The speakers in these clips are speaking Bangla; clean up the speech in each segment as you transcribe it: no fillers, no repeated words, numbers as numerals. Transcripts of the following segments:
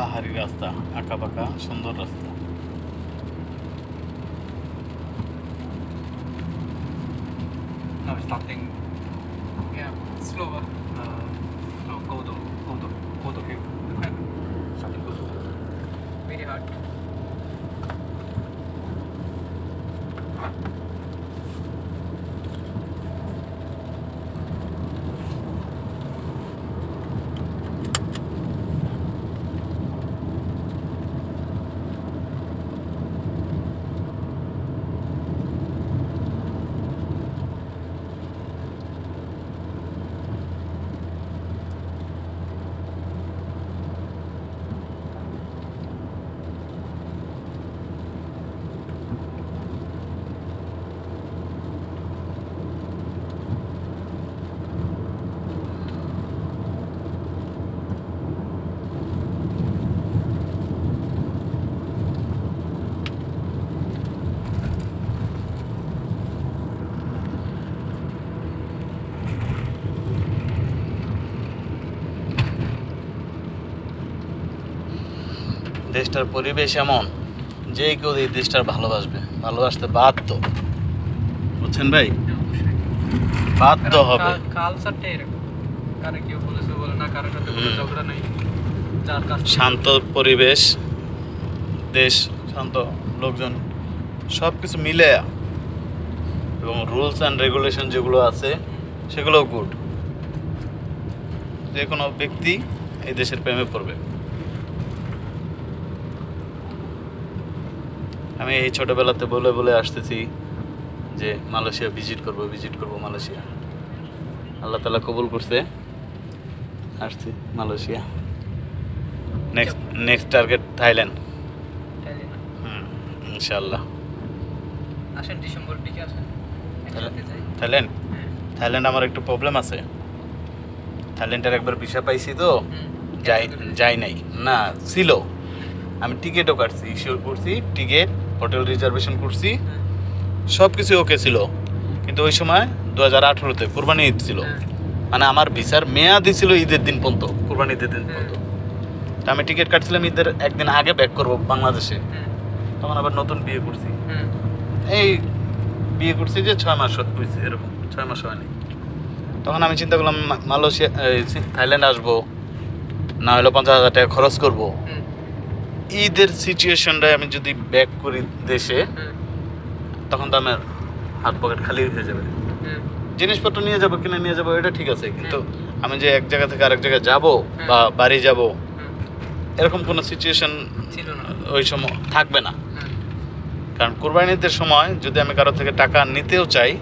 পাহাড়ি রাস্তা, আঁকা বাঁকা সুন্দর রাস্তা। Now it's something, yeah, slower. No, go to hill. Something good. Very hard. দেশটার পরিবেশ এমন যে কেউ এই দেশটার ভালোবাসবে, ভালোবাসতে বাধ্য, বুঝছেন ভাই? বাধ্য হবে। কালচারটা এরকম, কারো কেউ বলেছে বলে না, কারোর সাথে কোনো ঝগড়া নেই, যার কাজ শান্ত পরিবেশ, দেশ শান্ত, লোকজন, সব কিছু মিলে, এবং রুলস অ্যান্ড রেগুলেশন যেগুলো আছে সেগুলোও গুড। যে কোনো ব্যক্তি এই দেশের প্রেমে পড়বে। আমি এই ছোটোবেলাতে বলে বলে আসতেছি যে মালয়েশিয়া ভিজিট করব মালয়েশিয়া। আল্লাহ তাআলা কবুল করছে, আসছি মালয়েশিয়া। Next target Thailand. ইনশাআল্লাহ আসেন ডিসেম্বর দিকে আসেন, একসাথে যাই। থাইল্যান্ড আমার একটু প্রবলেম আছে। থাইল্যান্ডের একবার ভিসা পাইছি তো যাই নাই, না ছিল, আমি টিকিটও কাটছি, ইস্যু করছি টিকিট, হোটেল রিজার্ভেশন করছি, সব কিছু ওকে ছিল। কিন্তু ওই সময় 2018-তে কুরবানি ঈদ ছিল, মানে আমার ভিসার মেয়াদই ছিল ঈদের দিন পর্যন্ত, কুরবানি ঈদের দিন পর্যন্ত। তো আমি টিকিট কাটছিলাম ঈদের একদিন আগে ব্যাক করব বাংলাদেশে। তখন আবার নতুন বিয়ে করছি, এই বিয়ে করছি যে 6 মাস হয়েছে, এরকম 6 মাস হয়নি। তখন আমি চিন্তা করলাম মালয়েশিয়া থাইল্যান্ড আসবো, না হলে 50,000 টাকা খরচ করবো। ঈদের সিচুয়েশনটায় আমি যদি ব্যাক করি দেশে, তখন তো আমার হাত পকেট খালি হয়ে যাবে। জিনিসপত্র নিয়ে যাবো, কিনে নিয়ে যাবো, এটা ঠিক আছে, কিন্তু আমি যে এক জায়গা থেকে আরেক জায়গায় যাবো বা বাড়ি যাব, এরকম কোনো সিচুয়েশন ওই সময় থাকবে না। কারণ কোরবানিদের সময় যদি আমি কারো থেকে টাকা নিতেও চাই,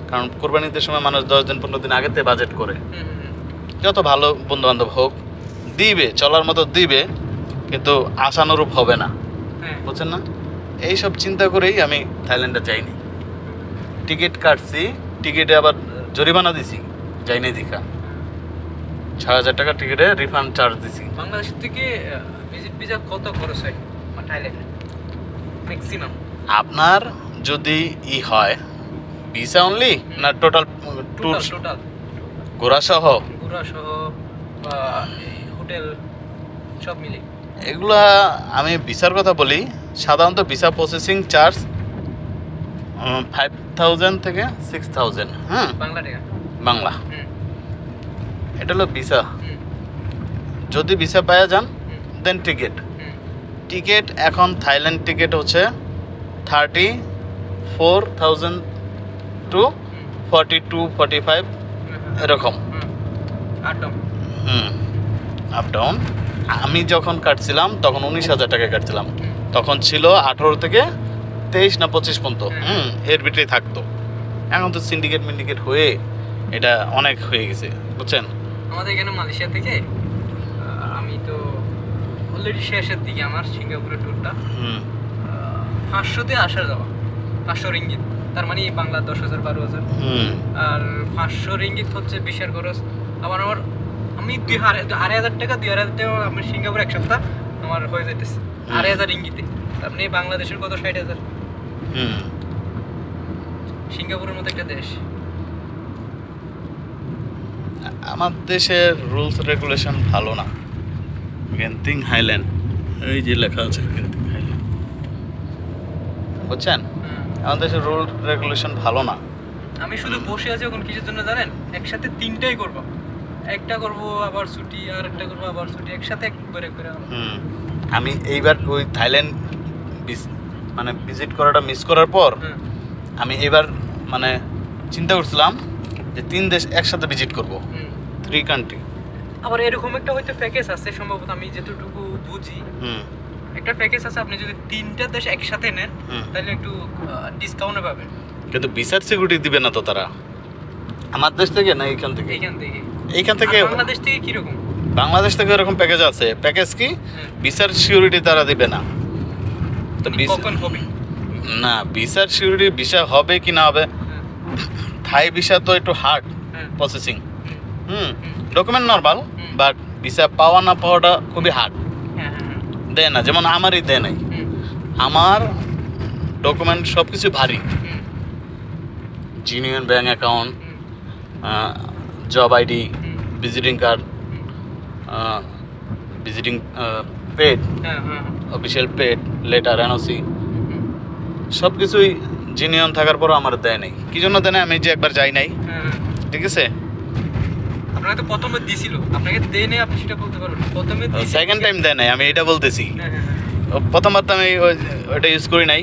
কারণ কোরবানিদের সময় মানুষ 10 দিন 15 দিন আগেতে বাজেট করে, যত ভালো বন্ধু বান্ধব হোক দিবে, চলার মতো দিবে, কিন্তু আশানুরূপ হবে না, বুঝছেন না? এইসব চিন্তা করেই আমি থাইল্যান্ডে যাইনি। টিকিট কাটছি, টিকিটে আবার জরিমানা দিছি, যাইনি দেখা 6,000 টাকা টিকিটে রিফান্ড চার্জ দিছি। বাংলাদেশ থেকে ভিজিট ভিসা কত খরচ হয় থাইল্যান্ডে ম্যাক্সিমাম? আপনার যদি হয় ভিসা অনলি না টোটাল ট্যুর, টোটাল ঘোরা সহ বা হোটেল সব মিলে? এগুলা আমি ভিসার কথা বলি, সাধারণত ভিসা প্রসেসিং চার্জ 5,000 থেকে 6,000। হ্যাঁ, বাংলা। এটা হলো ভিসা। যদি ভিসা পাওয়া যান দেন টিকিট এখন থাইল্যান্ড টিকিট হচ্ছে 34,000 টু 42-45 এরকম, আপ ডাউন। আমি যখন কাটছিলাম তখন 19,000 টাকা কাটছিলাম, তখন ছিল 18 থেকে 23 না 25 পর্যন্ত, এর ভিতরেই থাকতো। এখন তো সিন্ডিকেট হয়ে এটা অনেক হয়ে গেছে, বুঝছেন? আমাদের এখানে মালয়েশিয়া থেকে আমি তো অলরেডি শেষের দিকে আমার সিঙ্গাপুরের ট্যুরটা, 500 দিয়ে আসা যাওয়া, 500 রিঙ্গিত, তার মানে বাংলা 10,000 12,000, আর 500 রিঙ্গিত হচ্ছে ভিসার খরচ। আবার আমি 2,500 টাকা আমি সিঙ্গাপুর এক সপ্তাহ আমার হয়ে যাইতেছে 2,500 রিঙ্গিতে, তার মানে বাংলাদেশের কত 60,000। সিঙ্গাপুরের মতো একটা দেশ। আমার দেশের রুলস রেগুলেশন ভালো না, গেন্টিং হাইল্যান্ড, এই যে লেখা আছে গেন্টিং হাইল্যান্ড। বুঝছেন, আমাদের দেশের রুল রেগুলেশন ভালো না। আমি শুধু বসে আছি এখন কিসের জন্য জানেন? একসাথে তিনটাই করবো, একটা করবো আবার ছুটি, আর একটা করবো আবার ছুটি, একসাথে একবারে করে। আমি এইবার ওই থাইল্যান্ড মানে ভিজিট করাটা মিস করার পর আমি এবার মানে চিন্তা করছিলাম যে 3 দেশ একসাথে ভিজিট করব, 3 কান্ট্রি। আবার এরকম একটা হয়তো প্যাকেজ আছে সম্ভবত, আমি যতটুকু বুঝি একটা প্যাকেজ আছে, আপনি যদি 3টা দেশ একসাথে নেন তাহলে একটু ডিসকাউন্টে পাবেন। কিন্তু ভিসার সিকিউরিটি দিবে না তো তারা, আমার দেশ থেকে না এইখান থেকে? এইখান থেকে। বাংলাদেশ থেকে কি রকম? বাংলাদেশ থেকে এরকম প্যাকেজ আছে। প্যাকেজ কি? ভিসার সিকিউরিটি তারা দিবে না। তো কখন হবে না ভিসার সিকিউরিটি, ভিসা হবে কি না হবে। থাই ভিসা তো একটু hard processing, document normal, but visa পাওয়া না পাওয়াটা খুবই হার্ড। দেয় না, যেমন আমারই দেয় নাই। আমার ডকুমেন্ট সব কিছু ভারী, union bank account, job ID, visiting card, visiting pad, official pad letter, NOC, সব কিছুই জিনিয়ন থাকার পরও আমার দেয় নাই। কি জন্য দেয় না? আমি যে একবার যাই নাই, ঠিক আছে। আপনাকে তো প্রথমে দিছিল, আপনাকে দেয় নাই, আপনি সেটা বলতে পারবেন। প্রথমে সেকেন্ড টাইম দেয় নাই, আমি এটা বলতেছি। প্রথমবার তো আমি ওইটা ইউজ করি নাই,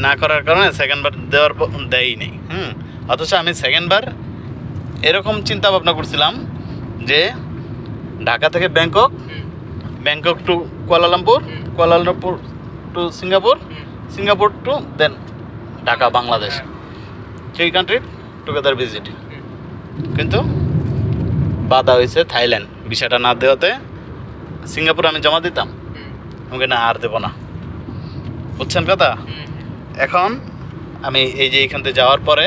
না করার কারণে সেকেন্ডবার দেওয়ার দেয়ই নেই। অথচ আমি সেকেন্ডবার এরকম চিন্তা ভাবনা করছিলাম যে ঢাকা থেকে Bangkok, Bangkok to Kuala Lumpur, Kuala Lumpur to Singapore, Singapore to then Dhaka Bangladesh, 3 country together visit. কিন্তু বাধা হয়েছে থাইল্যান্ড, ভিসাটা না দেওয়াতে। সিঙ্গাপুর আমি জমা দিতাম, আমাকে না আর দেবো না। বুঝছেন কথা? এখন আমি এই যে এইখান থেকে যাওয়ার পরে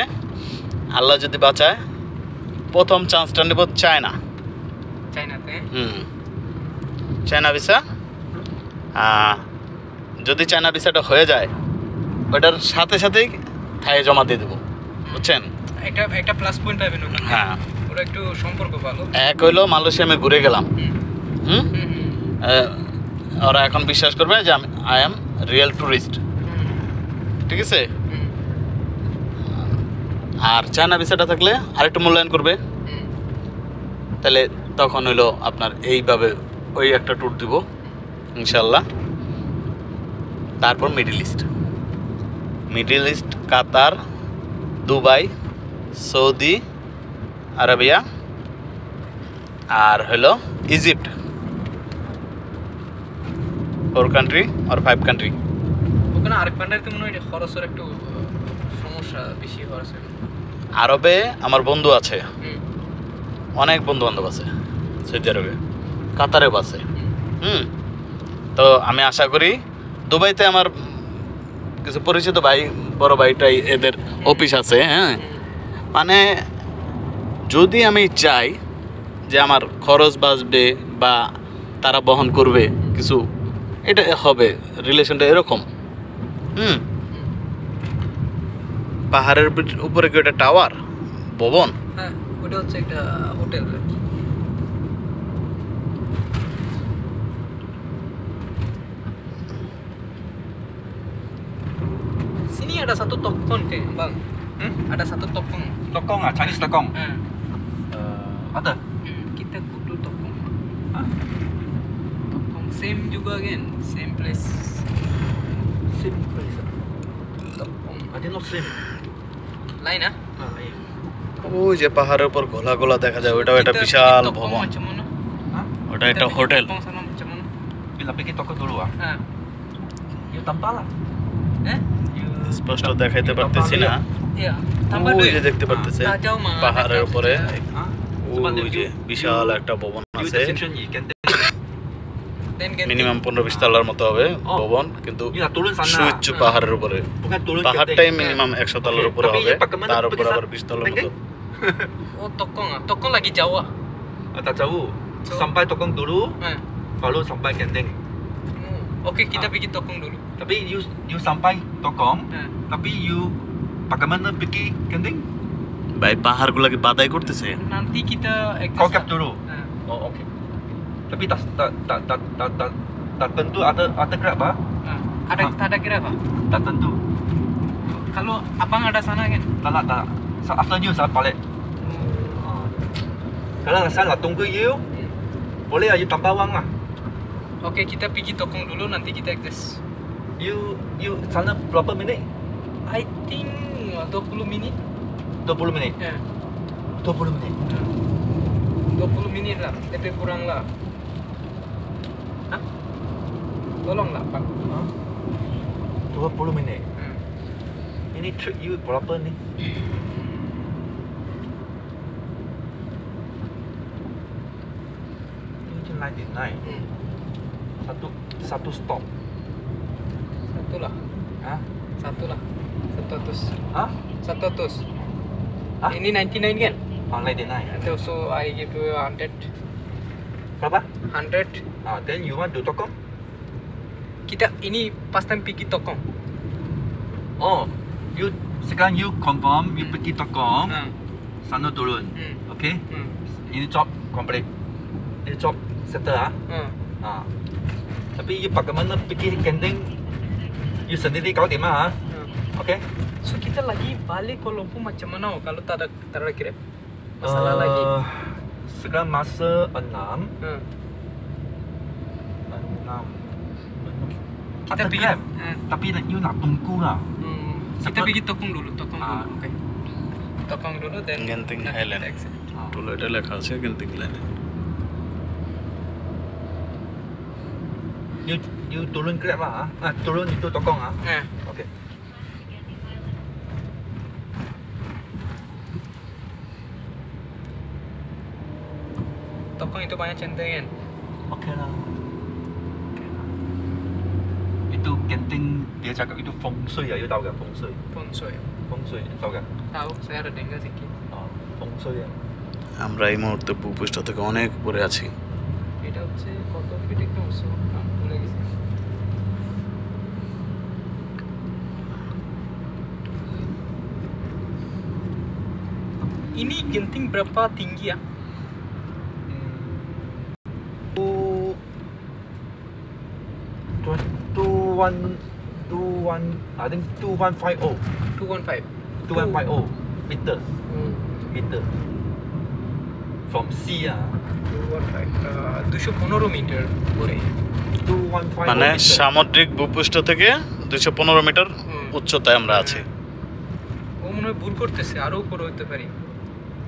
আল্লাহ যদি বাঁচায়, প্রথম চান্সটা নেব চায়না। China visa. যদি চায়না ভিসাটা হয়ে যায়, ওটার সাথে সাথেই থাইয়ে জমা দিয়ে দেবো। বুঝছেন? একটা প্লাস পয়েন্ট পাবেন। হ্যাঁ, ওরা একটু সম্পর্ক ভালো। এক হইলো মালয়েশিয়া আমি ঘুরে গেলাম, ওরা এখন বিশ্বাস করবে যে আই এম রিয়েল ট্যুরিস্ট, ঠিক আছে। আর চায়না ভিসাটা থাকলে আরেকটু মূল্যায়ন করবে। তাহলে তখন হইলো আপনার এইভাবে ওই একটা ট্যুর দিব ইনশাল্লাহ। তারপর মিডল ইস্ট, কাতার, দুবাই, সৌদি আরবিয়া, আর হলো ইজিপ্ট। 4 কান্ট্রি আর 5 কান্ট্রি। ওখানে আরেক কান্ট্রিতে মনে হয় খরচের একটু সমস্যা বেশি খরচ। আরবে আমার বন্ধু আছে, অনেক বন্ধু বান্ধব আছে সৌদি আরবে, কাতারেও আছে। তো আমি আশা করি দুবাইতে আমার কিছু পরিচিত ভাই, বড় ভাইটাই এদের অফিস আছে। মানে যদি আমি চাই যে আমার খরচ বাঁচবে বা তারা বহন করবে কিছু, এটা হবে রিলেশনটা এরকম। পাহাড়ের উপরে কি ওটা টাওয়ার, ভবন? হ্যাঁ, ওটা হচ্ছে একটা hotel. Sini ada satu tokong deh, Bang. Ada satu tokong. Tokong ah, Chinese tokong. Ada. Kita kudu tokong. Tokong same juga kan, same place. Same place. Tokong. Ada not same. Lain ah? Lain. ওই যে পাহাড়ের উপর গোলা গোলা দেখা যায়, ওটাও একটা বিশাল ভবন। ওটা একটা hotel. Bila pergi toko dulu ah. You tambah lah. স্পষ্ট দেখাইতে পারতেছি না। ওই যে দেখতে পারতেছে পাহাড়ের উপরে ওই যে বিশাল একটা ভবন আছে, মিনিমাম 15-20 তলার মতো হবে ভবন, কিন্তু সুউচ্চ পাহাড়ের উপরে। পাহাড়টাই মিনিমাম 100 তলার উপরে হবে, তার উপরে আবার 20 তলার মতো। Oh, Tokong ah. Tokong lagi jauh ah. Tak jauh. Sampai Tokong dulu, baru sampai Genting. Oke, kita pergi Tokong dulu. Tapi you sampai Tokong, tapi you bagaimana pergi Genting? ভাই পাহাড়গুলো কি বাদাই করতেছে? Nanti kita Kau cap dulu. Oh, oke. Tapi tak tentu ada Grab ah. Ada kira apa? Tak tentu. Kalau abang ada sana kan? Tak. After you saya balik. Kalau saya nak tunggu you, boleh you tambah wang lah. Oke, kita pergi Tokong dulu, nanti kita adjust. You sana berapa minit? I think 20 minit. 20 minit. Ya. 20 minit. 20 minit lah, lebih kurang lah. Hah? Tolong lah, Pak. 20 minit. Ini trip you berapa ni? Ini 99. Satu stop. Satu lah. Hah? 100. Hah? 100. Hah? Ini 99 kan? 99. So I give you 100. Berapa? 100. Then you want to Tokong? Kita ini pas time pergi Tokong. Oh, sekarang you confirm you pergi Tokong, sana turun. Okay? Ini job complete. Ini job settle ah. Tapi you bagaimana pergi Genting? You sendiri kau di mana? Okay? So kita lagi balik Kuala Lumpur macam mana kalau tak ada Grab? Masalah lagi. Sekarang masa 6. Kita pergi. Tapi you nak tunggu lah. Kita pergi Tokong dulu. Okay. Tokong dulu then Genting Highland. Dulu এটা লেখা আছে Genting Highland. You turun Grab lah. Turun itu Tokong ah. Okay. Tokong itu banyak centang kan? Okay lah. Itu Genting dia cakap itu feng shui ya, you tahu kan feng shui? Feng shui tahu kan? Tahu, saya ada dengar sikit. Feng shui ya. আমরা এই মুহূর্তে ভূপৃষ্ঠ থেকে অনেক উপরে আছি। এটা হচ্ছে কত ফিট একটা উৎসব ভুলে গেছি। Ini Genting berapa tinggi ya? 21, I think 2150. 215. 2150 meter. Meter. From sea 215 metre করে 215 মানে meter. সামুদ্রিক ভূপৃষ্ঠ থেকে 215 মিটার উচ্চতায় আমরা আছি। ও মনে হয় ভুল করতেছে, আরো উপরে হতে পারি।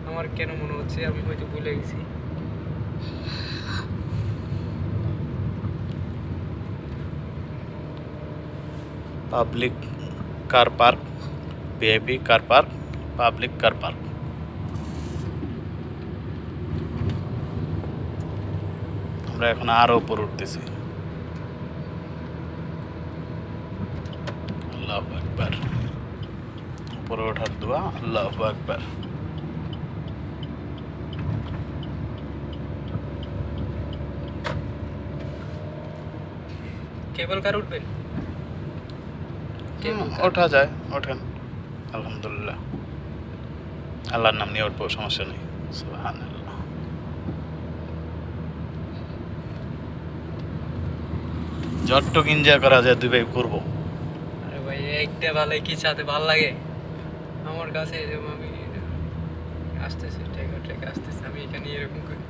আমার কেন মনে হচ্ছে আমি হয়তো ভুলে গেছি। Public car park, VIP car park, public car park. আমরা এখন আরো উপরে উঠতেছি। আল্লাহু আকবার। উপরে ওঠার দোয়া, আল্লাহু আকবার। কেবল কার উঠবেন? ওঠা যায়, ওঠেন। আলহামদুলিল্লাহ, আল্লাহর নাম নিয়ে উঠবো, সমস্যা নেই। সুবহানাল্লাহ। যতটুকু এনজয় করা যায় দুই ভাই করবো। আরে ভাই একটা ভালো কি চাতে ভালো লাগে আমার কাছে। আমি আসতেছি ট্রেক আসতেছি, আমি এখানে এরকম করি।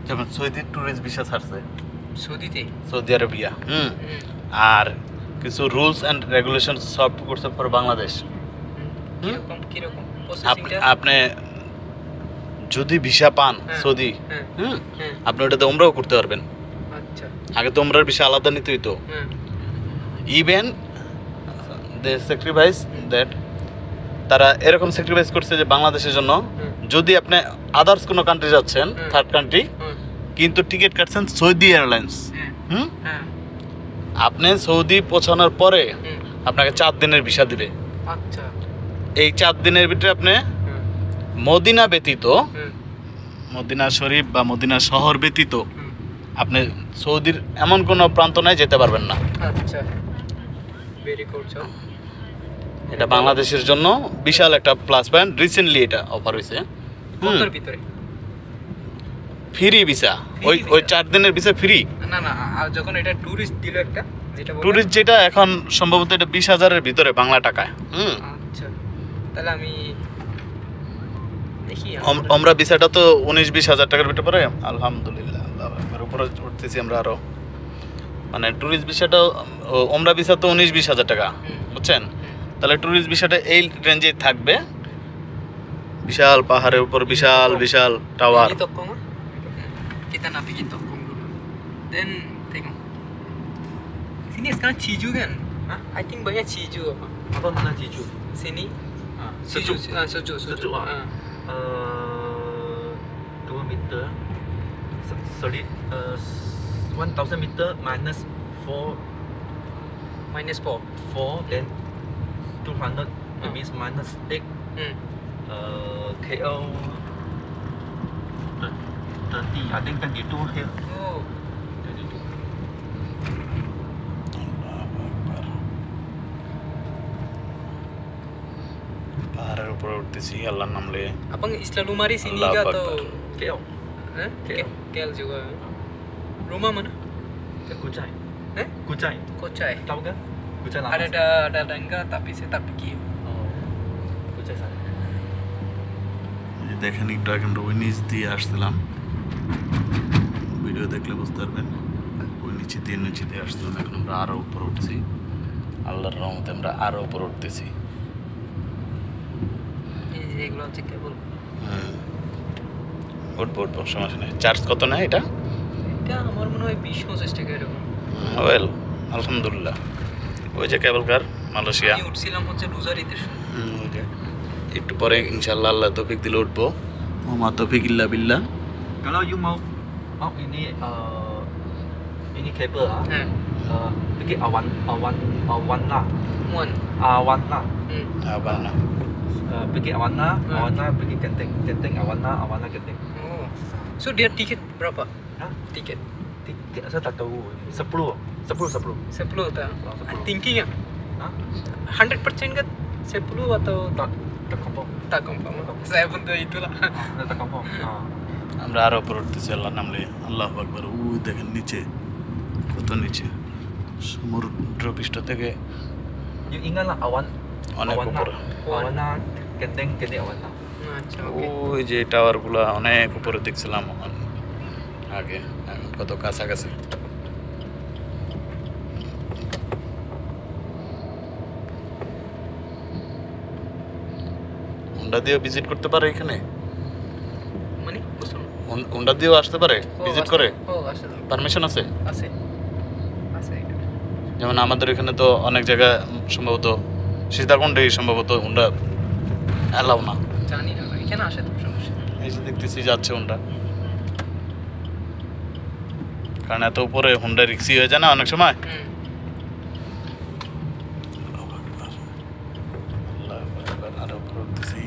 যেমন সৌদি ট্যুরিস্ট ভিসা ছাড়ছে সৌদিতে, সৌদি আরবিয়া। আর কিছু রুলস অ্যান্ড রেগুলেশন সব করছে ফর বাংলাদেশ। কিরকম আপনি যদি ভিসা পান সৌদি, আপনি ওটাতে উমরাও করতে পারবেন। আচ্ছা, আগে তো উমরার ভিসা আলাদা নিতে হইতো। ইভেন দে স্যাক্রিফাইস দ্যাট, তারা এরকম স্যাক্রিফাইস করছে যে বাংলাদেশের জন্য যদি আপনি আদার্স কোনো কান্ট্রি যাচ্ছেন, থার্ড কান্ট্রি, কিন্তু টিকিট কাটছেন সৌদি এয়ারলাইন্স, আপনি সৌদি পৌঁছানোর পরে আপনাকে 4 দিনের ভিসা দিবে। আচ্ছা, এই 4 দিনের ভিতরে আপনি মদিনা ব্যতীত, মদিনা শরীফ বা মদিনা শহর ব্যতীত আপনি সৌদির এমন কোনো প্রান্ত নাই যেতে পারবেন না। আচ্ছা, ভেরি গুড। এটা বাংলাদেশের জন্য বিশাল একটা প্লাস পয়েন্ট। রিসেন্টলি এটা অফার হয়েছে কতর ভিতরে ফ্রি ভিসা, ওই 4 দিনের ভিসা ফ্রি। না না, আর যখন এটা টুরিস্ট দিল একটা, যেটা টুরিস্ট যেটা এখন সম্ভবত এটা 20,000-এর ভিতরে বাংলা টাকায়। আচ্ছা, তাহলে আমি দেখি। আমরা ভিসাটা তো 19-20 হাজার টাকার ভিতরে পড়ে। আলহামদুলিল্লাহ, আল্লাহ আকবার, উপরে উঠতেছি আমরা আরো। মানে টুরিস্ট ভিসাটা, ওমরা ভিসা তো 19-20 হাজার টাকা, বুঝছেন? তাহলে টুরিস্ট ভিসাটা এই রেঞ্জে থাকবে। বিশাল পাহাড়ের উপর বিশাল বিশাল tower. kita nak pergi Tokong dulu. Then tengok. Sini sekarang Ciju kan? I think banyak Ciju apa? Apa mana Jeju? Sini. Sejuk. Sejuk. Sejuk ah. 2 meter. Sorry, 1,000 meter minus 4, then 200. That means minus 8. KL 30. I think 22 here. Oh. 22. পাহাড়ের উপরে উঠতেছি আল্লাহর নাম লয়ে। Abang selalu mari sini Allah ke Akbar. atau KL. KL juga? Rumah mana? Kuchai. Eh? Kuchai. Kochai. Tahu kan? Kuchai lama. Ada enggak, tapi saya tak pergi. Oh. Kuchai sana. দেখেন একটু আগে আমরা ওই নিচ দিয়ে আসছিলাম, ভিডিও দেখলে বুঝতে পারবেন। ওই নিচে দিয়ে আসছিলাম, এখন আমরা আরো উপরে উঠছি। আল্লাহর রহমতে আমরা আরো উপরে উঠতেছি। এগুলো হচ্ছে কেবল। উঠবো, সমস্যা নেই। চার্জ কত নেয় এটা? এটা আমার মনে হয় 20-25 টাকা এরকম। ওয়েল, আলহামদুলিল্লাহ। ওই যে কেবল কার মালয়েশিয়া। আমি উঠছিলাম হচ্ছে রোজার ঈদের সময়। ওই যে একটু পরে ইনশাআল্লাহ আল্লাহ তৌফিক দিলে উঠবো। ওমা তৌফিক ইল্লা বিল্লাহ। Kalau you mau ini kabel pergi Awana. Muan. Awana. আবার না, Pergi Awana, pergi Genting Awana Genting. Oh. So dia tiket berapa? Hah? Tiket Tiket saya tak tahu. 10. 10 tak? 10. Thinking ya? Hah? 100% kan 10 atau Tak confirm. tak confirm? Saya pun tuh itulah. Tak confirm. আমরা আরো উপরে উঠতেছি আল্লাহর নাম লয়ে। আল্লাহু আকবার। ওই দেখেন নিচে, কত নিচে, সমুদ্র পৃষ্ঠ থেকে You ingatlah অনেক উপরে। Awana Genting Awana. আচ্ছা, ওকে। ওই যে টাওয়ারগুলো অনেক উপরে দেখছিলাম আগে, এখন কত কাছাকাছি। হুন্ডা দিয়েও ভিজিট করতে পারে এখানে? মানে বুঝলাম না। হুন্ডা দিয়েও আসতে পারে, ভিজিট করে? আসে তো। পারমিশন আছে? আছে। যেমন আমাদের এখানে তো অনেক জায়গায় সম্ভবত সীতাকুণ্ডে সম্ভবত হুন্ডা অ্যালাউ না। জানি না, এখানে আসে তো সমস্যা। এই যে দেখতেছি যাচ্ছে হুন্ডা, কারণ এত উপরে হুন্ডা রিক্সি হয়ে যায় না অনেক সময়। আরো উপরে উঠতেছি।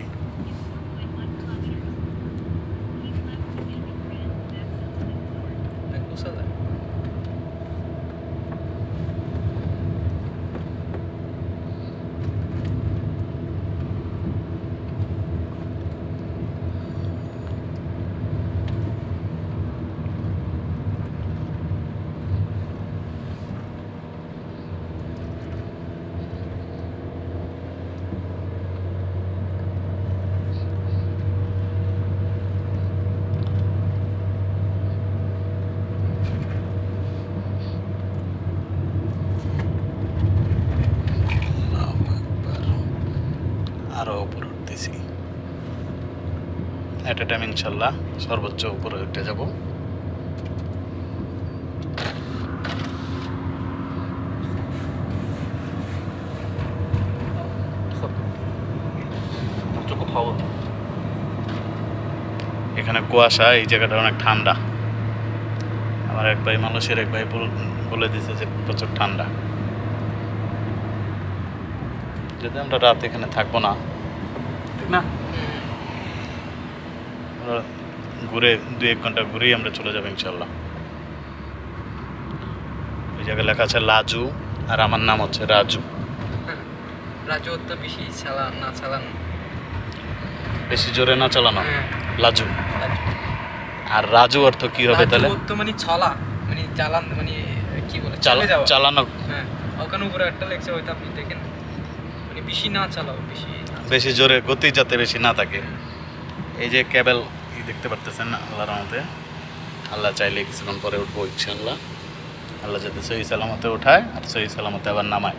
আরো উপরে উঠতেছি। এট এ টাইম ইনশাল্লাহ সর্বোচ্চ উপরে উঠে যাব। এখানে কুয়াশা, এই জায়গাটা অনেক ঠান্ডা। আমার এক ভাই মালয়েশিয়ার এক ভাই বলে দিয়েছে যে প্রচুর ঠান্ডা। যদি আমরা রাত এখানে থাকবো না, ঠিক না, ঘুরে 2-1 ঘন্টা ঘুরেই আমরা চলে যাবো ইনশাল্লাহ। ওই জায়গায় লেখা আছে লাজু, আর আমার নাম হচ্ছে রাজু। রাজু অত বেশি চালানো বেশি জোরে না চালানো, হ্যাঁ লাজু। রাজু। আর রাজু অর্থ কি হবে তাহলে? রাজু অত মানে ছলা, মানে চালান, মানে কি বলে চালানো। হ্যাঁ ওখানে উপরে একটা লেখছে, হয়তো আপনি দেখেন, মানে বেশি না চালাও, বেশি জোরে, গতি যাতে বেশি না থাকে। এই যে কেবল দেখতে পারতেছেন, আল্লাহর রহমতে, আল্লাহ চাইলে কিছুক্ষণ পরে উঠবো ইনশাআল্লাহ। আল্লাহ যাতে সহি সালামতে উঠায় আর সহি সালামতে আবার নামায়।